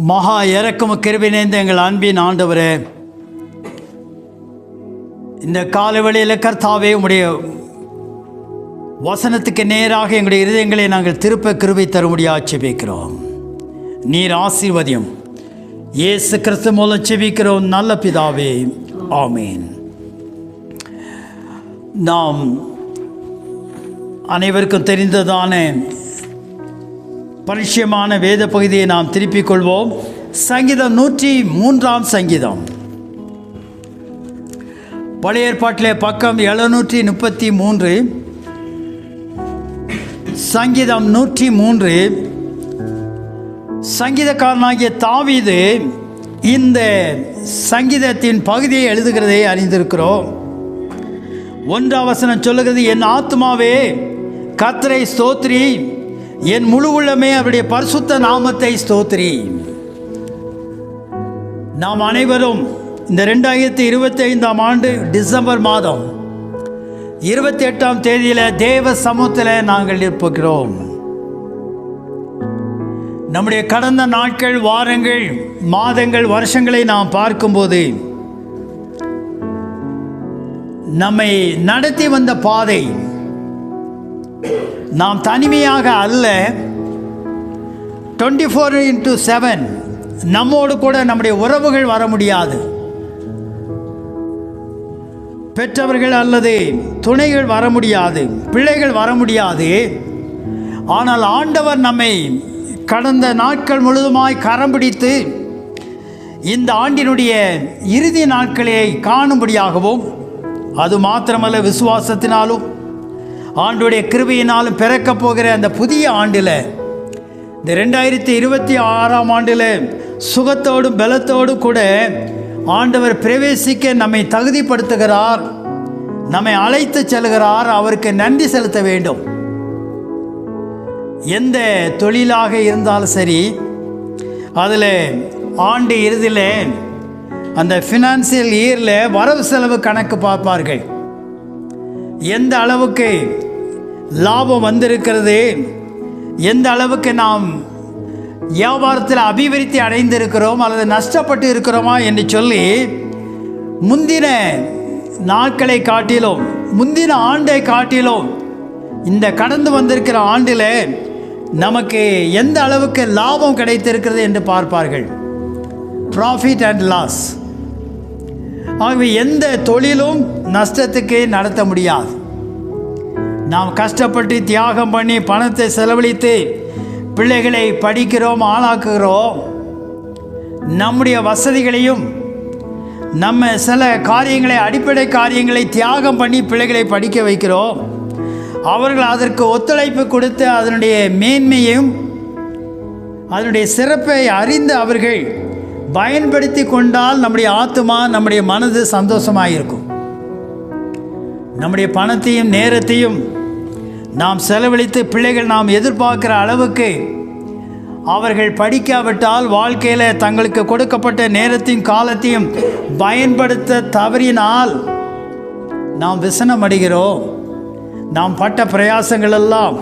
மகா இரக்கமும் கிருபை நிறைந்த எங்கள் அன்பின் ஆண்டவரே, இந்த காலவெளியில் கர்த்தாவே உம்முடைய வசனத்துக்கு நேராக எங்களுடைய இருதயங்களை நாங்கள் திருப்ப கிருபை தரும்படியாக செபிக்கிறோம். நீர் ஆசீர்வதியும். இயேசு கிறிஸ்து மூலம் செபிக்கிறோம் நல்ல பிதாவே, ஆமீன். நாம் அனைவருக்கும் தெரிந்ததான பரிச்சயமான வேத பகுதியை நாம் திருப்பிக் கொள்வோம். சங்கீதம் 103 சங்கீதம், பழைய ஏற்பாட்டிலே பக்கம் 733, சங்கீதம் 103. சங்கீதக்காரனாகிய தாவீது இந்த சங்கீதத்தின் பகுதியை எழுதுகிறதை அறிந்திருக்கிறோம். 1 வசனம் சொல்லுகிறது, என் ஆத்துமாவே கர்த்தரை ஸ்தோத்திரி, என் முழு உள்ளமே அவருடைய பரிசுத்த நாமத்தை ஸ்தோத்திரி. நாம் அனைவரும் இந்த 2025 ஆண்டு டிசம்பர் மாதம் 28 தேதியில் தேவ சமூகத்தில் நாங்கள் இருப்போம். நம்முடைய கடந்த நாட்கள், வாரங்கள், மாதங்கள், வருஷங்களை நாம் பார்க்கும்போது நம்மை நடத்தி வந்த பாதை, நாம் தனிமையாக அல்ல, 24/7 நம்மோடு கூட நம்முடைய உறவுகள் வர முடியாது, பெற்றவர்கள் அல்லது துணைகள் வர முடியாது, பிள்ளைகள் வர முடியாது. ஆனால் ஆண்டவர் நம்மை கடந்த நாட்கள் முழுதுமாய் கரம் பிடித்து இந்த ஆண்டினுடைய இறுதி நாட்களை காணும்படியாகவும், அது மாத்திரமல்ல விசுவாசத்தினாலும் ஆண்டுடைய கிருபையினாலும் பிறக்கப் போகிற அந்த புதிய ஆண்டில், இந்த 2026 ஆண்டில் சுகத்தோடும் பலத்தோடும் கூட ஆண்டவர் பிரவேசிக்க நம்மை தகுதிப்படுத்துகிறார், நம்மை அழைத்து செல்கிறார். அவருக்கு நன்றி செலுத்த வேண்டும். எந்த தொழிலாக இருந்தாலும் சரி, அதில் ஆண்டு இறுதியில் அந்த ஃபினான்சியல் இயரில் வரவு செலவு கணக்கு பார்ப்பார்கள். எந்த அளவுக்கு லாபம் வந்திருக்கிறது, எந்த அளவுக்கு நாம் வியாபாரத்தில் அபிவிருத்தி அடைந்திருக்கிறோம் அல்லது நஷ்டப்பட்டு இருக்கிறோமா என்று சொல்லி முந்தின நாட்களை காட்டிலும், முந்தின ஆண்டை காட்டிலும் இந்த கடந்து வந்திருக்கிற ஆண்டில் நமக்கு எந்த அளவுக்கு லாபம் கிடைத்திருக்கிறது என்று பார்ப்பார்கள். Profit and loss. ஆகவே எந்த தொழிலும் நஷ்டத்துக்கு நடத்த முடியாது. நாம் கஷ்டப்பட்டு தியாகம் பண்ணி பணத்தை செலவழித்து பிள்ளைகளை படிக்கிறோம், ஆளாக்குகிறோம். நம்முடைய வசதிகளையும் நம்ம சில காரியங்களை, அடிப்படை காரியங்களை தியாகம் பண்ணி பிள்ளைகளை படிக்க வைக்கிறோம். அவர்கள் அதற்கு ஒத்துழைப்பு கொடுத்து அதனுடைய மேன்மையும் அதனுடைய சிறப்பை அறிந்து அவர்கள் பயன்படுத்தி கொண்டால் நம்முடைய ஆத்துமா, நம்முடைய மனது சந்தோஷமாக இருக்கும். நம்முடைய பணத்தையும் நேரத்தையும் நாம் செலவழித்து பிள்ளைகள் நாம் எதிர்பார்க்கிற அளவுக்கு அவர்கள் படிக்காவிட்டால், வாழ்க்கையில் தங்களுக்கு கொடுக்கப்பட்ட நேரத்தையும் காலத்தையும் பயன்படுத்த தவறினால் நாம் விசனம் அடைகிறோம். நாம் பட்ட பிரயாசங்கள் எல்லாம்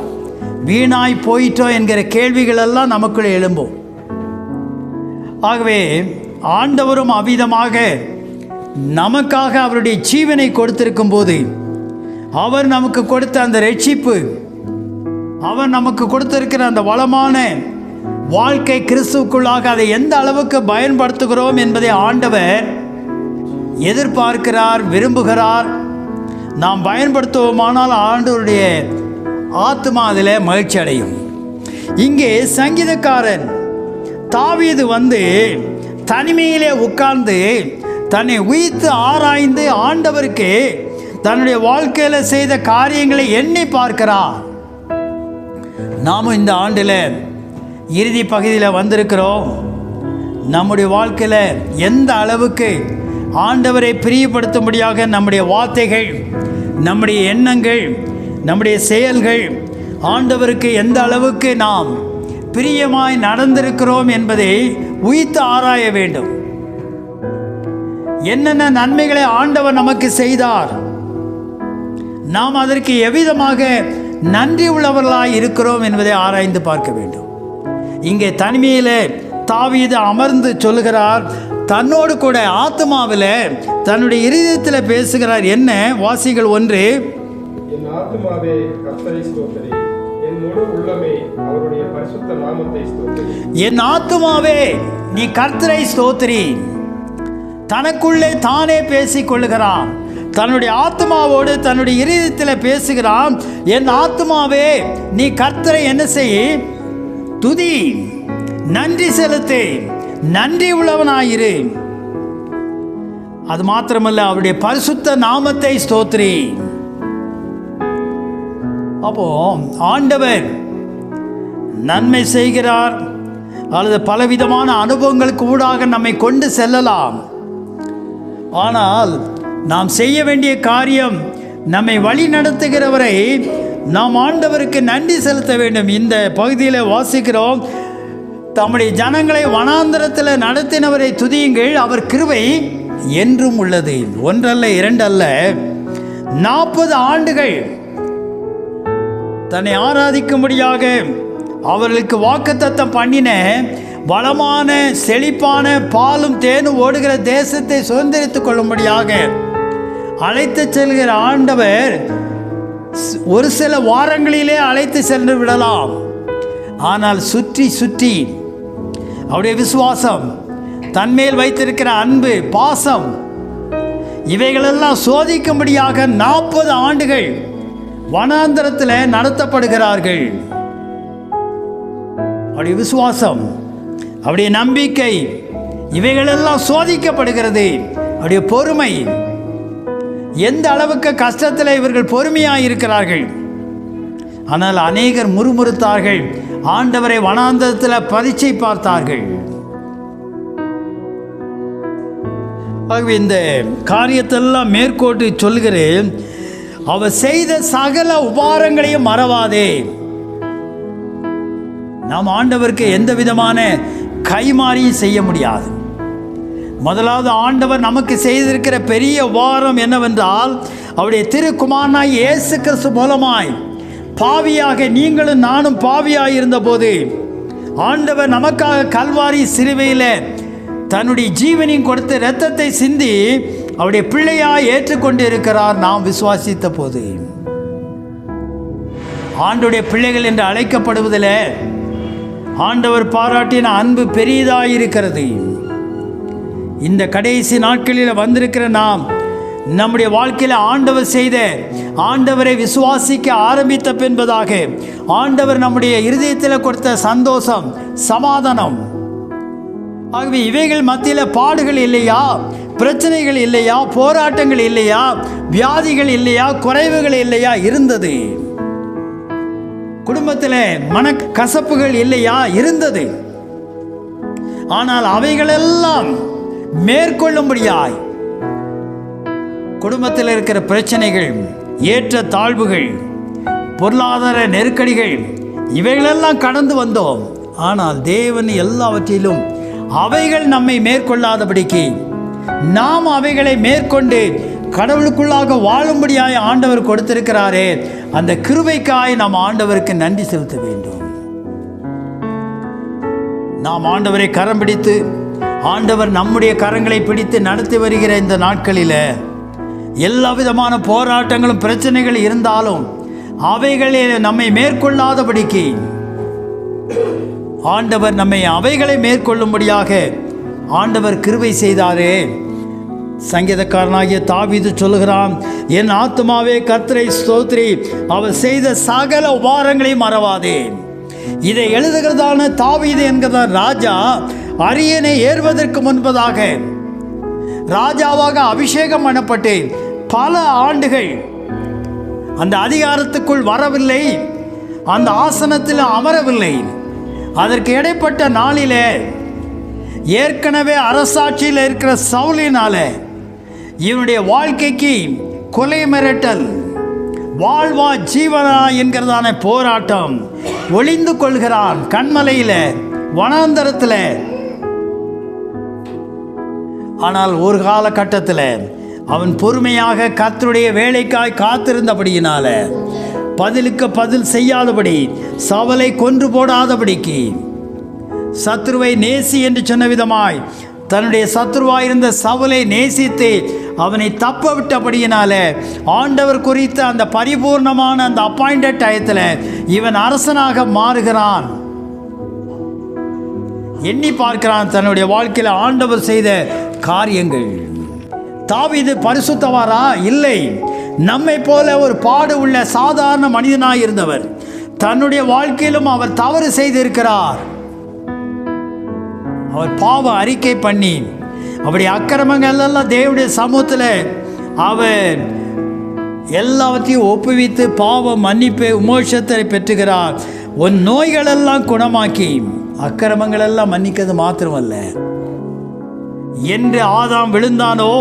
வீணாய் போயிட்டோம் என்கிற கேள்விகள் எல்லாம் நமக்குள்ளே எழும்பும். ஆகவே ஆண்டவரும் அவ்விதமாக நமக்காக அவருடைய ஜீவனை கொடுத்திருக்கும் போது, அவர் நமக்கு கொடுத்த அந்த ரட்சிப்பு, அவர் நமக்கு கொடுத்திருக்கிற அந்த வளமான வாழ்க்கை கிறிஸ்துவுக்குள்ளாக அதை எந்த அளவுக்கு பயன்படுத்துகிறோம் என்பதை ஆண்டவர் எதிர்பார்க்கிறார், விரும்புகிறார். நாம் பயன்படுத்துவோமானால் ஆண்டவருடைய ஆத்மா அதில் மகிழ்ச்சி அடையும். இங்கே சங்கீதக்காரன் தாவீது தனிமையிலே உட்கார்ந்து தன்னை உயிர்த்து ஆராய்ந்து ஆண்டவருக்கு தன்னுடைய வாழ்க்கையில் செய்த காரியங்களை எண்ணி பார்க்கிறார். நாமும் இந்த ஆண்டில் இறுதி பகுதியில் வந்திருக்கிறோம். நம்முடைய வாழ்க்கையில் எந்த அளவுக்கு ஆண்டவரை பிரியப்படுத்தும்படியாக நம்முடைய வார்த்தைகள், நம்முடைய எண்ணங்கள், நம்முடைய செயல்கள் ஆண்டவருக்கு எந்த அளவுக்கு நாம் பிரியமாய் நடந்திருக்கிறோம் என்பதை உயிர்த்து ஆராய வேண்டும். என்னென்ன நன்மைகளை ஆண்டவர் நமக்கு செய்தார், நாம் அதற்கு எவ்விதமாக நன்றி உள்ளவர்களாய் இருக்கிறோம் என்பதை ஆராய்ந்து பார்க்க வேண்டும். இங்கே தனிமையில் தாவீது அமர்ந்து சொல்லுகிறார், தன்னோடு கூட ஆத்மாவில் தன்னுடைய இருதயத்தில் பேசுகிறார். என்ன? வாசிகள் 1. என் ஆத்துமாவே கர்த்தரை ஸ்தோத்திரி, என் முழு உள்ளமே அவருடைய பரிசுத்த நாமத்தை ஸ்தோத்திரி. என் ஆத்துமாவே நீ கர்த்தரை ஸ்தோத்திரி. தனக்குள்ளே தானே பேசிக் கொள்ளுகிறான். தன்னுடைய ஆத்மாவோடு தன்னுடைய இருதயத்தில் பேசுகிறான். என் ஆத்மாவே நீ கர்த்தரை என்ன செய்? துதி, நன்றி செலுத்து, நன்றி உள்ளவனாயிரு. அது மாத்திரமல்ல, அவருடைய பரிசுத்த நாமத்தை ஸ்தோத்திரி. அப்போ ஆண்டவர் நன்மை செய்கிறார், அல்லது பலவிதமான அனுபவங்களுக்கு ஊடாக நம்மை கொண்டு செல்லலாம். ஆனால் நாம் செய்ய வேண்டிய காரியம், நம்மை வழி நடத்துகிறவரை நாம் ஆண்டவருக்கு நன்றி செலுத்த வேண்டும். இந்த பகுதியில் வாசிக்கிறோம், தம்முடைய ஜனங்களை வனாந்தரத்தில் நடத்தினவரை துதியுங்கள், அவர் கிருபை என்றும் உள்ளது. 1 அல்ல 2 அல்ல, 40 ஆண்டுகள் தன்னை ஆராதிக்கும்படியாக அவர்களுக்கு வாக்குத்தத்தம் பண்ணின வளமான செழிப்பான பாலும் தேனும் ஓடுகிற தேசத்தை சுதந்திரித்துக் கொள்ளும்படியாக அழைத்து செல்கிற ஆண்டவர் ஒரு சில வாரங்களிலே அழைத்து சென்று விடலாம். ஆனால் சுற்றி சுற்றி அவருடைய விசுவாசம், தன்மேல் வைத்திருக்கிற அன்பு, பாசம், இவைகளெல்லாம் சோதிக்கும்படியாக 40 ஆண்டுகள் வனாந்தரத்தில் நடத்தப்படுகிறார்கள். அவருடைய விசுவாசம், அவருடைய நம்பிக்கை, இவைகளெல்லாம் சோதிக்கப்படுகிறது. அவருடைய பொறுமை, எந்த அளவுக்கு கஷ்டத்தில் இவர்கள் பொறுமையாக இருக்கிறார்கள். ஆனால் அநேகர் முறுமுறுத்தார்கள், ஆண்டவரை வனாந்தரத்தில் பரீட்சை பார்த்தார்கள். ஆகவே இந்த காரியத்தெல்லாம் மேற்கோட்டு சொல்கிறேன், அவர் செய்த சகல உபகாரங்களையும் மறவாதே. நாம் ஆண்டவருக்கு எந்த விதமான கைமாறியும் செய்ய முடியாது. முதலாவது, ஆண்டவர் நமக்கு செய்திருக்கிற பெரிய உபகாரம் என்னவென்றால், அவருடைய திருக்குமாரனாய் இயேசு கிறிஸ்து மூலமாய் பாவியாக நீங்களும் நானும் பாவியாக இருந்தபோது ஆண்டவர் நமக்காக கல்வாரி சிலுவையில் தன்னுடைய ஜீவனையும் கொடுத்து இரத்தத்தை சிந்தி அவருடைய பிள்ளையாய் ஏற்றுக்கொண்டு இருக்கிறார். நாம் விசுவாசித்த போது ஆண்டவருடைய பிள்ளைகள் என்று அழைக்கப்படுவதில் ஆண்டவர் பாராட்டின அன்பு பெரியதாக இருக்கிறது. இந்த கடைசி நாட்களில் வந்திருக்கிற நாம் நம்முடைய வாழ்க்கையில் ஆண்டவர் செய்த, ஆண்டவரை விசுவாசிக்க ஆரம்பித்த பின்பதாக ஆண்டவர் நம்முடைய இருதயத்தில் கொடுத்த சந்தோஷம், சமாதானம், ஆகவே இவைகள் மத்தியில் பாடுகள் இல்லையா, பிரச்சனைகள் இல்லையா, போராட்டங்கள் இல்லையா, வியாதிகள் இல்லையா, குறைவுகள் இல்லையா? இருந்தது. குடும்பத்தில் மனக்கசப்புகள் இல்லையா? இருந்தது. ஆனால் அவைகளெல்லாம் மேற்கொள்ளும்படியாய் குடும்பத்தில் இருக்கிற பிரச்சனைகள், ஏற்ற தாழ்வுகள், பொருளாதார நெருக்கடிகள், இவைகளெல்லாம் கடந்து வந்தோம். ஆனால் தேவன் எல்லாவற்றிலும் அவைகள் நம்மை மேற்கொள்ளாதபடிக்கு நாம் அவைகளை மேற்கொண்டு கடவுளுக்குள்ளாக வாழும்படியாய் ஆண்டவர் கொடுத்திருக்கிறாரே, அந்த கிருபைக்காய் நாம் ஆண்டவருக்கு நன்றி செலுத்த வேண்டும். நாம் ஆண்டவரை கரம் பிடித்து, ஆண்டவர் நம்முடைய கரங்களை பிடித்து நடத்தி வருகிற இந்த நாட்களில் எல்லா விதமான போராட்டங்களும் பிரச்சனைகள் இருந்தாலும் அவைகளில் நம்மை மேற்கொள்ளாதபடிக்கு ஆண்டவர் நம்மை அவைகளை மேற்கொள்ளும்படியாக ஆண்டவர் கிருபை செய்தாரே. சங்கீதக்காரனாகிய தாவீது சொல்லுகிறான், என் ஆத்துமாவே கர்த்தரை ஸ்தோத்திரி, அவர் செய்த சகல உபகாரங்களையும் மறவாதே. இதை எழுதுகிறதான தாவீது என்கிற ராஜா அரியணை ஏறுவதற்கு முன்பதாக ராஜாவாக அபிஷேகம் பண்ணப்பட்டு பல ஆண்டுகள் அந்த அதிகாரத்துக்குள் வரவில்லை, அந்த ஆசனத்தில் அமரவில்லை. அதற்கு இடைப்பட்ட நாளிலே ஏற்கனவே அரசாட்சியில் இருக்கிற சவுலினால இவனுடைய வாழ்க்கைக்கு கொலை மிரட்டல், வாழ்வா ஜீவனா என்கிறதான போராட்டம், ஒளிந்து கொள்கிறான் கண்மலையில், வனாந்தரத்தில். ஆனால் ஒரு காலகட்டத்தில் அவன் பொறுமையாக கர்த்தருடைய வேலைக்காய் காத்திருந்தபடியினால, பதிலுக்கு பதில் செய்யாதபடி, சவலை கொன்று போடாதபடிக்கு, சத்ருவை நேசி என்று சொன்ன விதமாய் தன்னுடைய சத்ருவாயிருந்த சவுலை நேசித்து அவனை தப்ப விட்டபடியினால ஆண்டவர் குறித்த அந்த பரிபூர்ணமான அந்த அப்பாயிண்டட் டயத்தில் இவன் அரசனாக மாறுகிறான். எண்ணி பார்க்கிறான் தன்னுடைய வாழ்க்கையில் ஆண்டவர் செய்த காரியங்கள். தாவீது பரிசுத்தவாரா? இல்லை. நம்மை போல ஒரு பாடு உள்ள சாதாரண மனிதனாய் இருந்தவர். தன்னுடைய வாழ்க்கையிலும் அவர் தவறு செய்திருக்கிறார். அவர் பாவ அறிக்கை பண்ணி அவருடைய அக்கிரமங்கள் எல்லாம் தேவனுடைய சமூகத்தில் அவர் எல்லாவற்றையும் ஒப்புவித்து பாவ மன்னிப்பு உமோஷத்தை பெற்றுகிறார். உன் நோய்களெல்லாம் குணமாக்கி அக்கிரமங்கள் எல்லாம் மன்னிக்கிறது மாத்திரமல்ல, என்று ஆதாம் விழுந்தானோ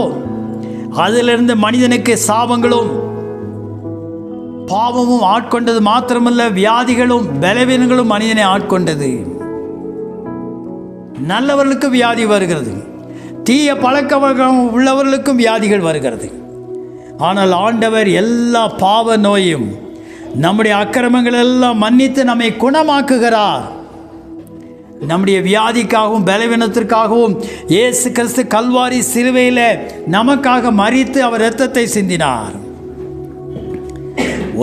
அதிலிருந்து மனிதனுக்கு சாபங்களும் பாவமும் ஆட்கொண்டது மாத்திரமல்ல, வியாதிகளும் பலவீனங்களும் மனிதனை ஆட்கொண்டது. நல்லவர்களுக்கு வியாதி வருகிறது, தீய பழக்கம் உள்ளவர்களுக்கும் வியாதிகள் வருகிறது. ஆனால் ஆண்டவர் எல்லா பாவ நோயும் நம்முடைய அக்கிரமங்கள் எல்லாம் மன்னித்து நம்மை குணமாக்குகிறார். நம்முடைய வியாதிக்காகவும் பலவீனத்திற்காகவும் இயேசு கிறிஸ்து கல்வாரி சிலுவையில் நமக்காக மரித்து அவர் இரத்தத்தை சிந்தினார்.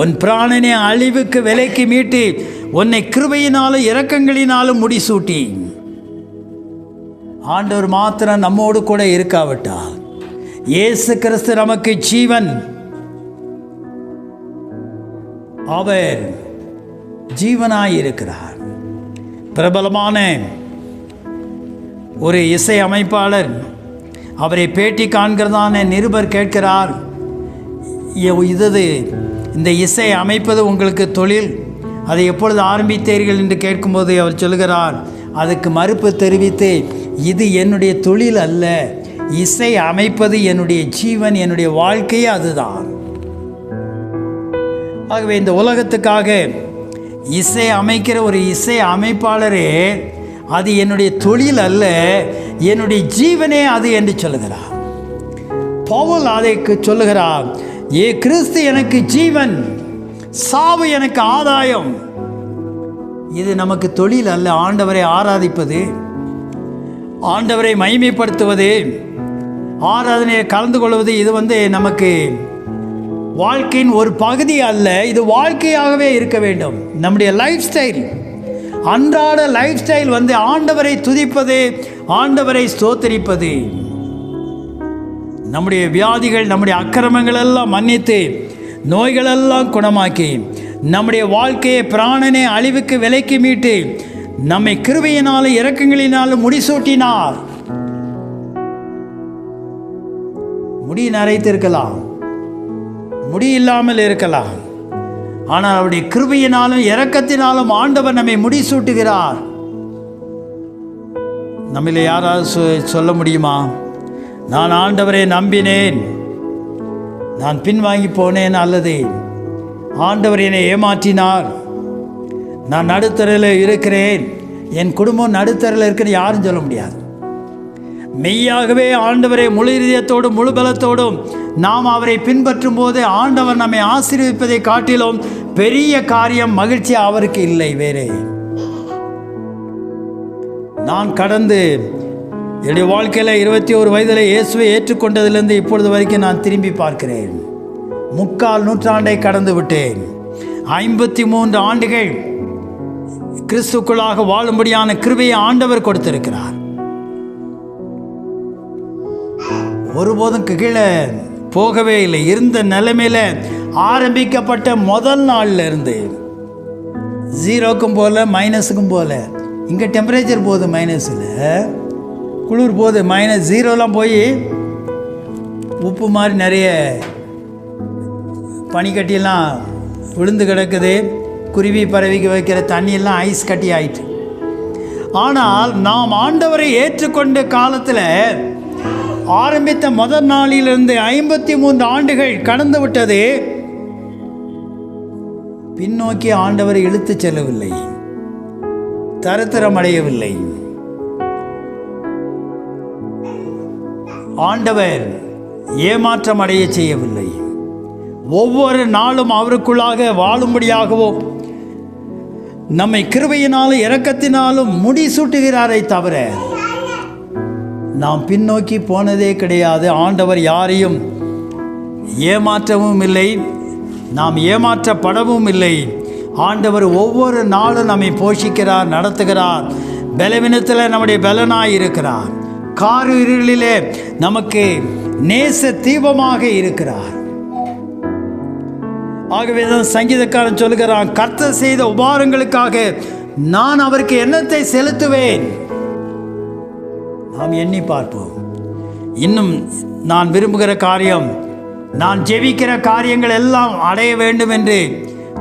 உன் பிராணனை அழிவுக்கு விலைக்கு மீட்டு உன்னை கிருபையினாலும் இரக்கங்களினாலும் முடிசூட்டி, ஆண்டவர் மாத்திரம் நம்மோடு கூட இருக்காவிட்டால், இயேசு கிறிஸ்து நமக்கு ஜீவன், அவர் ஜீவனாயிருக்கிறார். பிரபலமான ஒரு இசை அமைப்பாளர் அவரை பேட்டி காண்கிறதான நிருபர் கேட்கிறார், இந்த இசை அமைப்பது உங்களுக்கு தொழில், அதை எப்பொழுது ஆரம்பித்தீர்கள் என்று கேட்கும்போது அவர் சொல்கிறார், அதுக்கு மறுப்பு தெரிவித்து, இது என்னுடைய தொழில் அல்ல, இசை அமைப்பது என்னுடைய ஜீவன், என்னுடைய வாழ்க்கையே அதுதான். ஆகவே இந்த உலகத்துக்காக இசை அமைக்கிற ஒரு இசை அமைப்பாளரே அது என்னுடைய தொழில் அல்ல, என்னுடைய ஜீவனே அது என்று சொல்லுகிறார். பவுல் அதை சொல்லுகிறார், கிறிஸ்து எனக்கு ஜீவன், சாவு எனக்கு ஆதாயம். இது நமக்கு தொழில் அல்ல. ஆண்டவரை ஆராதிப்பது, ஆண்டவரை மகிமைப்படுத்துவது, ஆராதனையை கலந்து கொள்வது, இது நமக்கு வாழ்க்கையின் ஒரு பகுதி அல்ல, இது வாழ்க்கையாகவே இருக்க வேண்டும். நம்முடைய லைஃப் ஸ்டைல், அன்றாட லைஃப் ஸ்டைல் ஆண்டவரை துதிப்பது, ஆண்டவரை ஸ்தோத்தரிப்பது. நம்முடைய வியாதிகள், நம்முடைய அக்கிரமங்கள் எல்லாம் மன்னித்து நோய்களெல்லாம் குணமாக்கி நம்முடைய வாழ்க்கையை பிராணனை அழிவுக்கு விலைக்கு மீட்டு நம்மை கிருபையினாலும் இரக்கங்களினாலும் முடிசூட்டினார். முடி நரைத்திருக்கலாம், முடி இல்லாமல் இருக்கலாம், ஆனால் அவருடைய கிருபையினாலும் இரக்கத்தினாலும் ஆண்டவர் நம்மை முடிசூட்டுகிறார். நம்மள யாராவது சொல்ல முடியுமா, நான் ஆண்டவரை நம்பினேன், நான் பின்வாங்கி போனேன், அல்லது ஆண்டவர் என்னை ஏமாற்றினார், நான் நடுத்தரையில் இருக்கிறேன், என் குடும்பம் நடுத்தரையில் இருக்குன்னு யாரும் சொல்ல முடியாது. மெய்யாகவே ஆண்டவரை முழு இதயத்தோடும் முழு பலத்தோடும் நாம் அவரை பின்பற்றும் போது ஆண்டவர் நம்மை ஆசீர்வதிப்பதை காட்டிலும் பெரிய காரியம், மகிழ்ச்சி அவருக்கு இல்லை வேறே. நான் கடந்து என்னுடைய வாழ்க்கையில் 21 வயதில் இயேசுவை ஏற்றுக்கொண்டதிலிருந்து இப்பொழுது வரைக்கும் நான் திரும்பி பார்க்கிறேன். 3/4 நூற்றாண்டை கடந்து விட்டேன். 53 ஆண்டுகள் கிறிஸ்துக்குள்ளாக வாழும்படியான கிருபையை ஆண்டவர் கொடுத்திருக்கிறார். ஒருபோதும் கீழே போகவே இல்லை. இருந்த நிலைமையில் ஆரம்பிக்கப்பட்ட முதல் நாளில் இருந்து 0க்கும் போல மைனஸுக்கும் போல. இங்கே டெம்பரேச்சர் போகுது மைனஸில், குளிர் போகுது -0லாம் போய் உப்பு மாதிரி நிறைய பனிக்கட்டியெல்லாம் விழுந்து கிடக்குது. குருவி பறவைக்கு வைக்கிற தண்ணியெல்லாம் ஐஸ் கட்டி ஆயிட்டு. ஆனால் நாம் ஆண்டவரை ஏற்றுக்கொண்ட காலத்தில் ஆரம்பித்த முதல் நாளிலிருந்து 53 ஆண்டுகள் கடந்து விட்டது. பின்னோக்கி ஆண்டவரை இழுத்துச் செல்லவில்லை, தரித்திரம் அடையவில்லை. ஆண்டவர் ஏமாற்றம் அடைய செய்யவில்லை. ஒவ்வொரு நாளும் அவருக்குள்ளாக வாழும்படியாகவோ நம்மை கிருபையினாலும் இரக்கத்தினாலும் முடிசூட்டுகிறாரை தவிர நாம் பின்னோக்கி போனதே கிடையாது. ஆண்டவர் யாரையும் ஏமாற்றவும் இல்லை, நாம் ஏமாற்றப்படவும் இல்லை. ஆண்டவர் ஒவ்வொரு நாளும் நம்மை போஷிக்கிறார், நடத்துகிறார். பலவீனத்தில் நம்முடைய பலனாய் இருக்கிறார். கார் இருளிலே நமக்கு நேச தீபமாக இருக்கிறார். ஆகவே தான் சங்கீதக்காரன் சொல்கிறான், கர்த்தர் செய்த உபகாரங்களுக்காக நான் அவருக்கு என்னத்தை செலுத்துவேன். நாம் எண்ணி பார்ப்போம். இன்னும் நான் விரும்புகிற காரியம், நான் ஜெபிக்கிற காரியங்கள் எல்லாம் அடைய வேண்டும் என்று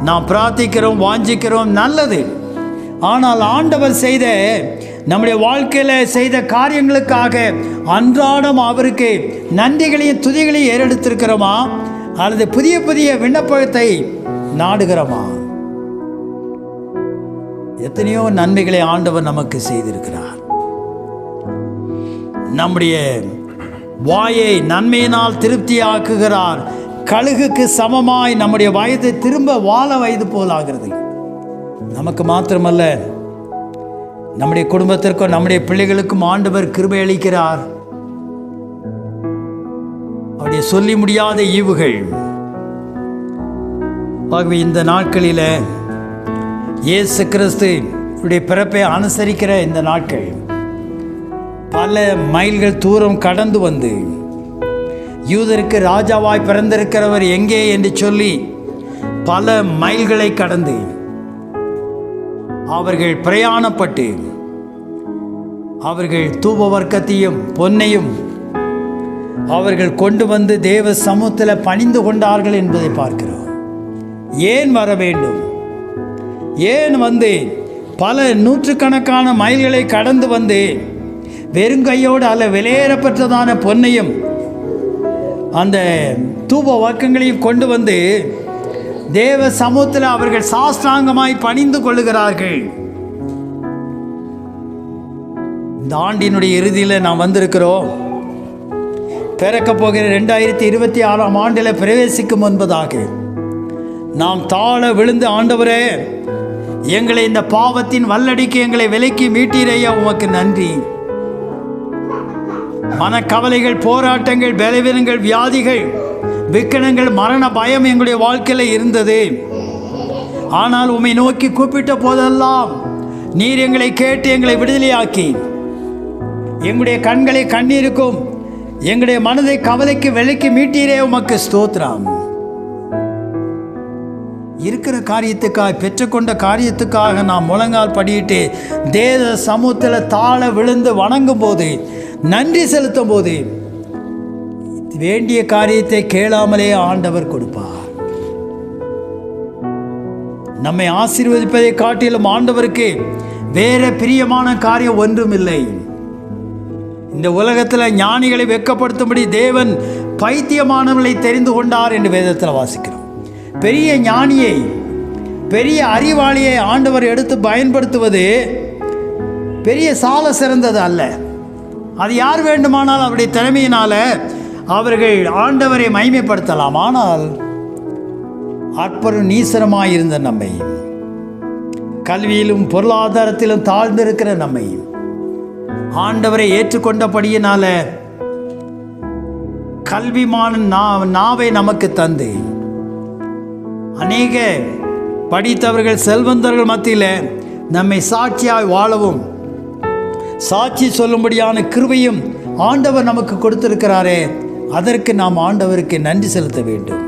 நாம் பிரார்த்திக்கிறோம், வாஞ்சிக்கிறோம், நல்லது. ஆனால் ஆண்டவர் செய்த நம்முடைய வாழ்க்கையில் செய்த காரியங்களுக்காக அன்றாடம் அவருக்கு நன்றிகளையும் துதிகளையும் ஏறெடுத்திருக்கிறோமா, அல்லது புதிய புதிய விண்ணப்பத்தை நாடுகிறோமா? எத்தனையோ நன்மைகளை ஆண்டவர் நமக்கு செய்திருக்கிறார். நம்முடைய வாயை நன்மையினால் திருப்தியாக்குகிறார். கழுகுக்கு சமமாய் நம்முடைய வயது திரும்ப வாழ வயது போலாகிறது. நமக்கு மாத்திரமல்ல, நம்முடைய குடும்பத்திற்கும் நம்முடைய பிள்ளைகளுக்கும் ஆண்டவர் கிருபை அளிக்கிறார். அவருடைய சொல்லி முடியாத ஈவுகள். ஆகவே இந்த நாட்களில் இயேசு கிறிஸ்து பிறப்பை அனுசரிக்கிற இந்த நாட்கள் பல மைல்கள் தூரம் கடந்து வந்து யூதருக்கு ராஜாவாய் பிறந்திருக்கிறவர் எங்கே என்று சொல்லி பல மைல்களை கடந்து அவர்கள் பிரயாணப்பட்டு அவர்கள் தூப வர்க்கத்தையும் பொன்னையும் அவர்கள் கொண்டு வந்து தேவ சமூகத்தில் பணிந்து கொண்டார்கள் என்பதை பார்க்கிறோம். ஏன் வர வேண்டும்? ஏன் வந்து பல நூற்றுக்கணக்கான மைல்களை கடந்து வந்து வெறுங்கையோடு அல்ல விலையேறப்பட்டதான பொன்னையும் அந்த தூப வர்க்கங்களையும் கொண்டு வந்து தேவ சமூகத்தில் அவர்கள் சாஸ்திராங்கமாய் பணிந்து கொள்ளுகிறார்கள்? இந்த ஆண்டினுடைய இறுதியில் நாம் வந்திருக்கிறோம். பிறக்க போகிற 2026ஆம் ஆண்டில் பிரவேசிக்கும் முன்பதாக நாம் தாழ விழுந்து, ஆண்டவரே, எங்களை இந்த பாவத்தின் வல்லடிக்கு எங்களை விலக்கி மீட்டீரையா, உமக்கு நன்றி. மனக்கவலைகள், போராட்டங்கள், பலவீனங்கள், வியாதிகள், விக்கனங்கள், மரண பயம் எங்களுடைய வாழ்க்கையில் இருந்தது. ஆனால் உம்மை நோக்கி கூப்பிட்ட போதெல்லாம் நீர் எங்களை கேட்டு எங்களை விடுதலையாக்கி எங்களுடைய கண்களை கண்ணீருக்கும் எங்களுடைய மனதை கவலைக்கு விலக்கி மீட்டீரே, உமக்கு ஸ்தோத்திரம். இருக்கிற காரியத்துக்காக, பெற்றுக்கொண்ட காரியத்துக்காக நாம் முழங்கால் படியிட்டு தேவ சமூகத்தில் தாழ விழுந்து வணங்கும் போது, நன்றி செலுத்தும் போது, வேண்டிய காரியத்தை கேளாமலே ஆண்டவர் கொடுப்பார். நம்மை ஆசீர்வதிப்பதை காட்டிலும் ஆண்டவருக்கு வேற பிரியமான காரியம் ஒன்றும் இல்லை. இந்த உலகத்தில் ஞானிகளை வெட்கப்படுத்தும்படி தேவன் பைத்தியமானவர்களை தெரிந்து கொண்டார் என்று வேதத்தில் வாசிக்கிறோம். பெரிய ஞானியை, பெரிய அறிவாளியை ஆண்டவர் எடுத்து பயன்படுத்துவது பெரிய சால சிறந்தது அல்ல. அது யார் வேண்டுமானால் அவருடைய திறமையினால அவர்கள் ஆண்டவரை மகிமைப்படுத்தலாம். ஆனால் அற்பரும் நீசரமாயிருந்த நம்மை, கல்வியிலும் பொருளாதாரத்திலும் தாழ்ந்திருக்கிற நம்மை ஆண்டவரை ஏற்றுக்கொண்டபடியினால கல்விமான நாவை நமக்கு தந்து அநேக படித்தவர்கள், செல்வந்தர்கள் மத்தியில் நம்மை சாட்சியாய் வாழவும் சாட்சி சொல்லும்படியான கிருபையும் ஆண்டவர் நமக்கு கொடுத்திருக்கிறாரே, அதற்கு நாம் ஆண்டவருக்கு நன்றி செலுத்த வேண்டும்.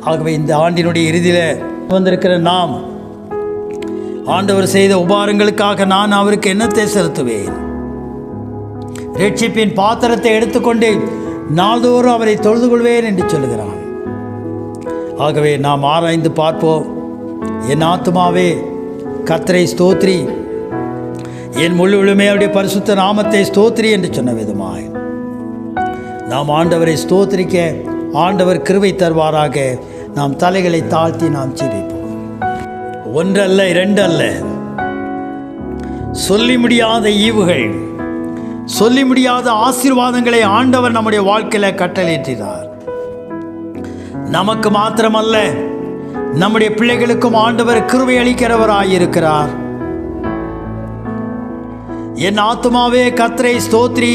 ஆகவே இந்த ஆண்டினுடைய இறுதியில் வந்திருக்கிற நாம் ஆண்டவர் செய்த உபகாரங்களுக்காக நான் அவருக்கு என்னத்தை செலுத்துவேன்? ரட்சிப்பின் பாத்திரத்தை எடுத்துக்கொண்டு நாள்தோறும் அவரை தொழுது கொள்வேன் என்று சொல்லுகிறான். ஆகவே நாம் ஆராய்ந்து பார்ப்போம். என் ஆத்துமாவே கர்த்தரை ஸ்தோத்ரி, என் முழுவதுமே அவருடைய பரிசுத்த நாமத்தை ஸ்தோத்ரி என்று சொன்ன விதமாய் நாம் ஆண்டவரை ஸ்தோத்திரிக்க ஆண்டவர் கிருபை தருவாராக. நாம் தலைகளை தாழ்த்தி நாம் ஜெபிப்போம். ஒன்றல்ல, இரண்டு அல்ல, சொல்லி முடியாத ஈவுகள், சொல்லி முடியாத ஆசீர்வாதங்களை ஆண்டவர் நம்முடைய வாழ்க்கையில் கட்டளையிட்டார். நமக்கு மாத்திரமல்ல, நம்முடைய பிள்ளைகளுக்கும் ஆண்டவர் கிருபை அளிக்கிறவராயிருக்கிறார். என் ஆத்துமாவே கர்த்தரை ஸ்தோத்திரி,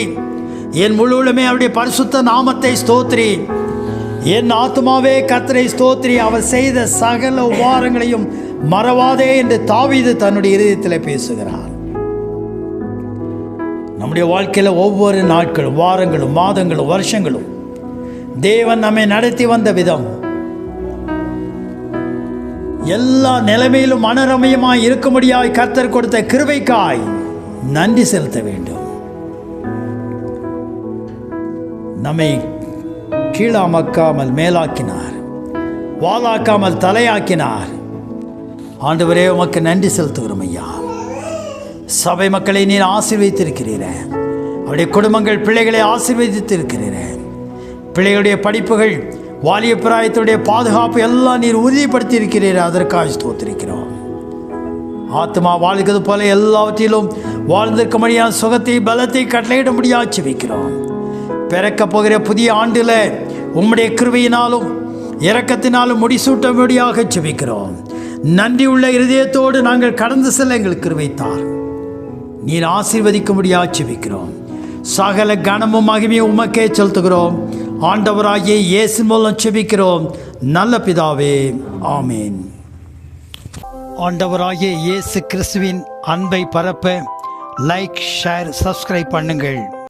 என் முழு உள்ளமே அவருடைய பரிசுத்த நாமத்தை ஸ்தோத்திரி. என் ஆத்துமாவே கர்த்தரை ஸ்தோத்திரி, அவர் செய்த சகல உபகாரங்களையும் மறவாதே என்று தாவீது தன்னுடைய இதயத்தில் பேசுகிறார். நம்முடைய வாழ்க்கையில் ஒவ்வொரு நாட்களும், வாரங்களும், மாதங்களும், வருஷங்களும் தேவன் நம்மை நடத்தி வந்த விதம், எல்லா நிலைமையிலும் மனரமயமாய் இருக்கும்படியாய் கர்த்தர் கொடுத்த கிருபைக்காய் நன்றி செலுத்த வேண்டும். நம்மை கீழாமக்காமல் மேலாக்கினார், வாளாக்காமல் தலையாக்கினார். ஆண்டவரே, உமக்கு நன்றி செலுத்துகிறோம் ஐயா. சபை மக்களை நீர் ஆசீர்வதித்திருக்கிறீர, அவருடைய குடும்பங்கள் பிள்ளைகளை ஆசீர்வதித்திருக்கிறீர. பிள்ளைகளுடைய படிப்புகள், வாலிய பிராயத்துடைய பாதுகாப்பு எல்லாம் நீர் உறுதிப்படுத்தி இருக்கிறீர். அதற்காக ஸ்தோத்திரிக்கிறோம். ஆத்மா வாழ்கிறது போல எல்லாவற்றிலும் வாழ்ந்திருக்கும்படியான சுகத்தை பலத்தை கட்டளையிடும்படியாக செபிக்கிறோம். பிறக்க போகிற புதிய ஆண்டில் உம்முடைய கிருபையினாலும் இரக்கத்தினாலும் முடிசூட்டும்படியாக செபிக்கிறோம். நன்றி உள்ள இருதயத்தோடு நாங்கள் கடந்து செல்ல எங்களுக்கு கிருபை தார். நீர் ஆசீர்வதிக்கும்படியாக செபிக்கிறோம். சகல கனமும் மகிமையும் உமக்கே செலுத்துகிறோம். ஆண்டவராகிய இயேசு மூலம் செபிக்கிறோம் நல்ல பிதாவே, ஆமேன். ஆண்டவராகிய இயேசு கிறிஸ்துவின் அன்பை பரப்ப லைக், ஷேர், சப்ஸ்கிரைப் பண்ணுங்கள்.